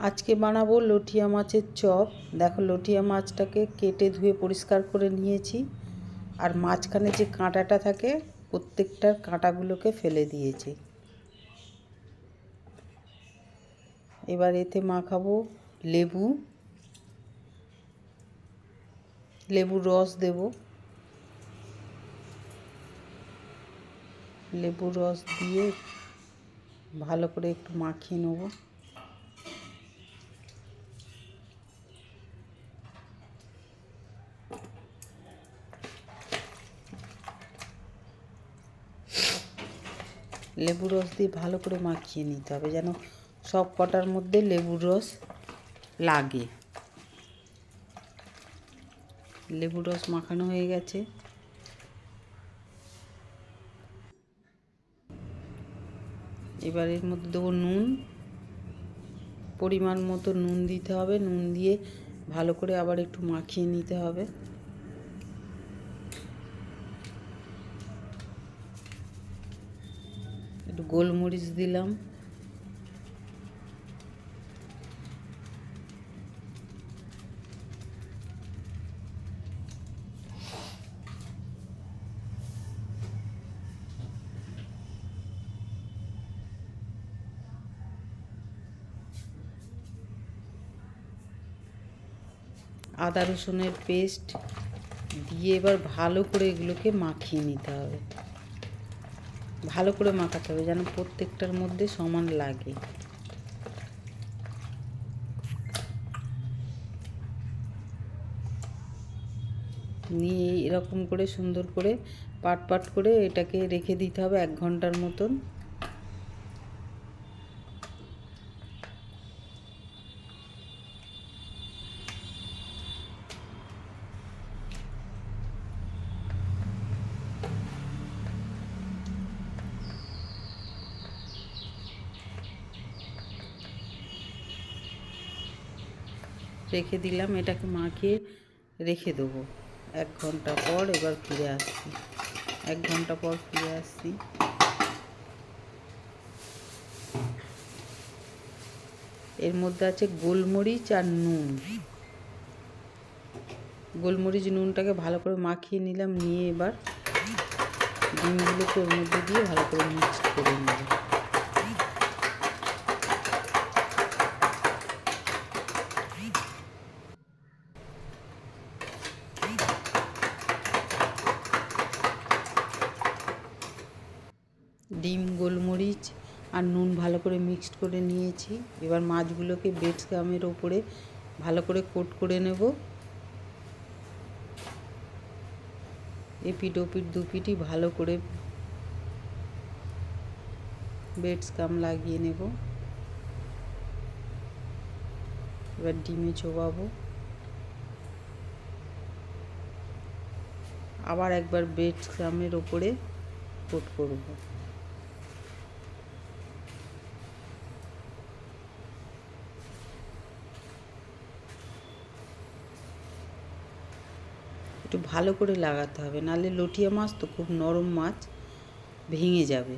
আজকে বানাবো লটিয়া মাছের চপ। দেখো, লটিয়া মাছটাকে কেটে ধুয়ে পরিষ্কার করে নিয়েছি, আর মাঝখানে যে কাঁটাটা থাকে প্রত্যেকটার কাঁটাগুলোকে ফেলে দিয়েছি। এবার এতে মাখাবো লেবুর রস দেব। লেবুর রস দিয়ে ভালো করে একটু মাখিয়ে নেব। লেবুর রস দিয়ে ভালো করে মাখিয়ে নিতে হবে, যেন সব কটার মধ্যে লেবুর রস লাগে। লেবুর রস মাখানো হয়ে গেছে। এবার এর মধ্যে দেবো নুন, পরিমাণ মতো নুন দিতে হবে। নুন দিয়ে ভালো করে আবার একটু মাখিয়ে নিতে হবে। একটু গোলমরিচ দিলাম, আদা রসুনের পেস্ট দিয়ে এবার ভালো করে এগুলোকে মাখিয়ে নিতে হবে। ভালো করে মাখাতে হবে যেন প্রত্যেকটার মধ্যে সমান লাগে। নিয়ে এরকম করে সুন্দর করে পাট পাট করে এটাকে রেখে দিতে হবে 1 ঘন্টার মতন। রেখে দিলাম, এটাকে মাখিয়ে রেখে দেবো। 1 ঘন্টা পর এবার ফিরে আসছি। 1 ঘন্টা পর ফিরে আসছি। এর মধ্যে আছে গোলমরিচ আর নুন। গোলমরিচ নুনটাকে ভালো করে মাখিয়ে নিলাম। নিয়ে এবার ডিমগুলোকে ওর মধ্যে দিয়ে ভালো করে মিক্স করে নেব। ডিম, গোলমরিচ আর নুন ভালো করে মিক্সড করে নিয়েছি। এবার মাছগুলোকে বেডস গামের ওপরে ভালো করে কোট করে নেব। এপিট ওপিট দুপিটি ভালো করে বেডস গাম লাগিয়ে নেব। এবার ডিমে চোবাবো। আবার একবার বেডস গামের ওপরে কোট করব। একটু ভালো করে লাগাতে হবে, নাহলে লটিয়া মাছ তো খুব নরম মাছ, ভেঙে যাবে।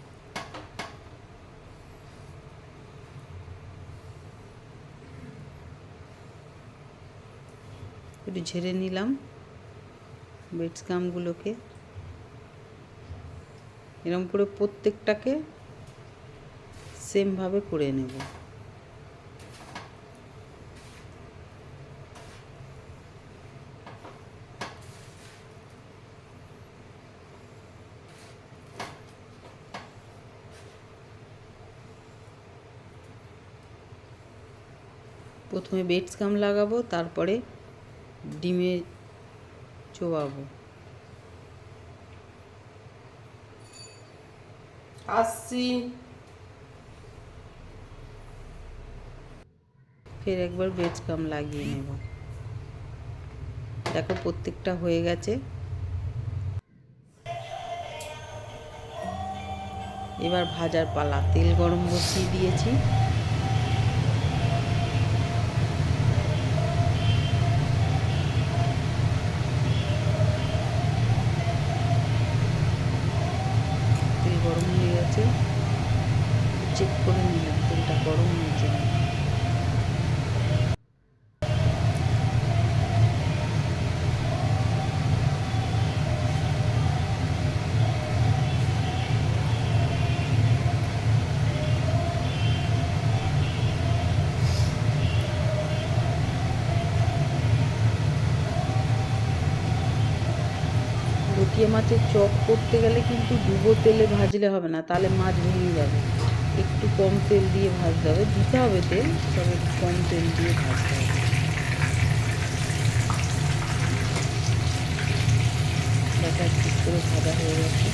একটু ঝেড়ে নিলাম বেডস গামগুলোকে। এরকম করে প্রত্যেকটাকে সেমভাবে করে নেব। প্রথমে বেডস গাম লাগাবো, তারপরে ডিমে চোবাবো। আসছি। ফের একবার বেডস গাম লাগিয়ে নেব। দেখো প্রত্যেকটা হয়ে গেছে। এবার ভাজার পালা। তেল গরম বসিয়ে দিয়েছি। তেল গরম হয়ে গেছে, চেক করে নিলাম তেলটা গরম হয়েছে। লটিয়া মাছের চপ করতে গেলে কিন্তু ডুবো তেলে ভাজলে হবে না, তাহলে মাছ ভেঙে যাবে। একটু কম তেল দিয়ে ভাজতে হবে, দিতে হবে তেল, তবে একটু কম তেল দিয়ে ভাজতে হবে। দেখা ঠিক করে ভাজা হয়ে গেছে।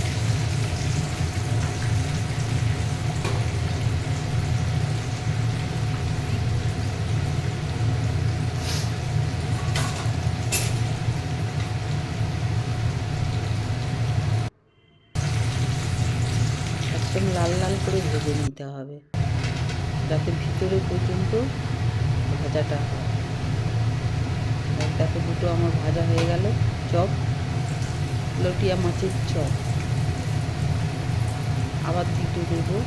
একদম লাল লাল করে ভেজে নিতে হবে, যাতে ভিতরে পর্যন্ত ভাজাটা হয়। দেখো দুটো আমার ভাজা হয়ে গেল চপ, লটিয়া মাছের চপ। আবার দুটো দেবো।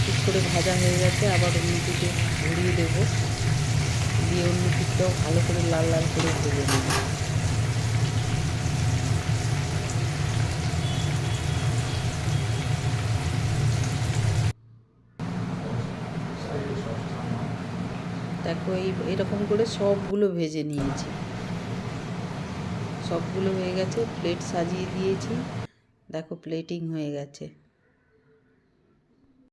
ঠিক করে ভাজা হয়ে গেছে, আবার অন্যদিকে ঘুরিয়ে দেবো, দিয়ে অন্য দিকটাও ভালো করে লাল লাল করে ভেজে নেব। দেখো এরকম করে সবগুলো ভেজে নিয়েছি, সবগুলো হয়ে গেছে, প্লেট সাজিয়ে দিয়েছি। দেখো প্লেটিং হয়ে গেছে।